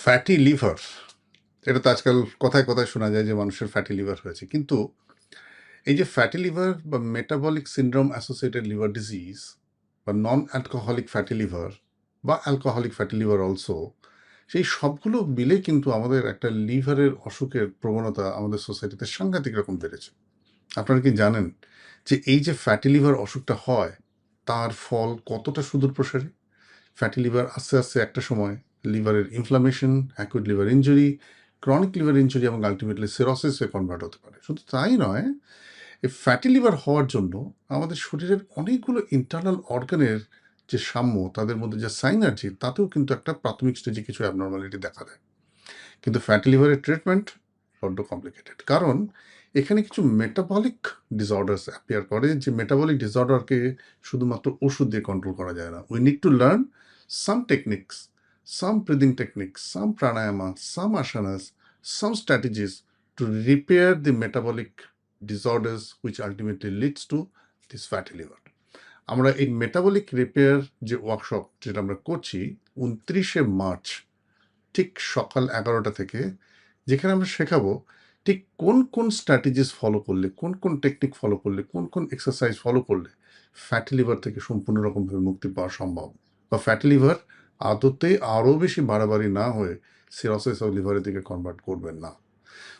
Fatty liver, এটা তো আজকাল কথায় কথায় শোনা যায় যে মানুষের ফ্যাটি লিভার হয়েছে। কিন্তু এই যে ফ্যাটি লিভার বা metabolic syndrome associated liver disease বা নন অ্যালকোহলিক ফ্যাটি লিভার বা অ্যালকোহলিক ফ্যাটি লিভার অলসো, সেই সবগুলো মিলে কিন্তু আমাদের একটা লিভারের অসুখের প্রবণতা আমাদের সোসাইটিতে সাংঘাতিক রকম বেড়েছে। আপনারা কি জানেন যে এই যে ফ্যাটি লিভার অসুখটা হয় তার ফল কতটা সুদূর প্রসারী? ফ্যাটি লিভার আস্তে আস্তে একটা সময় লিভারের inflammation, acute liver injury, chronic liver injury এবং আলটিমেটলি সিরোসিসে কনভার্ট হতে পারে। শুধু তাই নয়, এই ফ্যাটি লিভার হওয়ার জন্য আমাদের শরীরের অনেকগুলো ইন্টারনাল অর্গানের যে সাম্য, তাদের মধ্যে যে সাইনার্জি, তাতেও কিন্তু একটা প্রাথমিক স্টেজে কিছু অ্যাবনর্মালিটি দেখা দেয়। কিন্তু ফ্যাটি লিভারের ট্রিটমেন্ট বড্ড কমপ্লিকেটেড, কারণ এখানে কিছু মেটাবলিক ডিসঅর্ডার্স অ্যাপিয়ার করে, যে মেটাবলিক ডিসঅর্ডারকে শুধুমাত্র ওষুধ দিয়ে কন্ট্রোল করা যায় না। We need to learn some techniques, some breathing techniques, some pranayama, some asanas, some strategies to repair the metabolic disorders which ultimately leads to this fatty liver. আমরা এই মেটাবলিক রিপেয়ার যে ওয়ার্কশপ যেটা আমরা করছি 29শে মার্চ ঠিক সকাল 11টা থেকে, যেখানে আমরা শেখাবো ঠিক কোন কোন স্ট্র্যাটেজিস ফলো করলে, কোন কোন টেকনিক ফলো করলে, কোন কোন এক্সারসাইজ ফলো করলে ফ্যাটি লিভার থেকে সম্পূর্ণ রকমভাবে মুক্তি পাওয়া সম্ভব, বা ফ্যাটি লিভার আদতে আরও বেশি বাড়াবাড়ি না হয়ে সিরোসিস অফ লিভারের দিকে কনভার্ট করবেন না।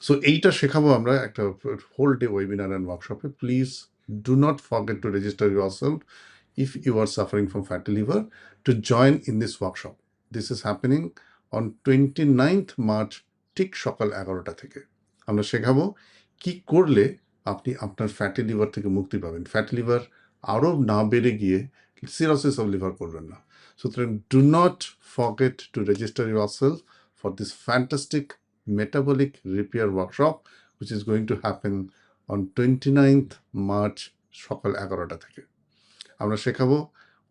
সো এইটা শেখাবো আমরা একটা হোল ডে ওয়েবিনার অ্যান্ড ওয়ার্কশপে। Please do not forget to register yourself if you are suffering from fatty liver to join in this workshop. This is happening on 29th March ঠিক সকাল 11টা থেকে। আমরা শেখাবো কি করলে আপনি আপনার ফ্যাটি লিভার থেকে মুক্তি পাবেন, ফ্যাটি লিভার আরও না বেড়ে গিয়ে সিরোসিস অফ লিভার করবেন না। সুতরাং do not forget to register yourself for this fantastic metabolic repair workshop which is going to happen on 29th March সকাল 11টা থেকে। আমরা শেখাবো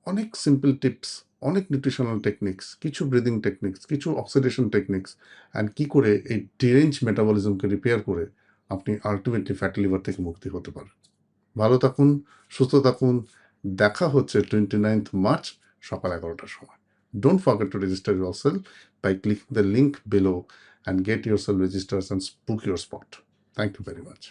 অনেক সিম্পল টিপস, অনেক নিউট্রিশনাল টেকনিক্স, কিছু ব্রিদিং টেকনিক্স, কিছু অক্সিডেশন টেকনিক্স, অ্যান্ড কি করে এই ডিরেঞ্জ মেটাবলিজমকে রিপেয়ার করে আপনি আলটিমেটলি ফ্যাটি লিভার থেকে মুক্তি হতে পারেন। ভালো থাকুন, সুস্থ থাকুন। দেখা হচ্ছে 29th March সকাল 11টার সময়। Don't forget to register yourself by clicking the link below and get yourself registered and book your spot. Thank you very much.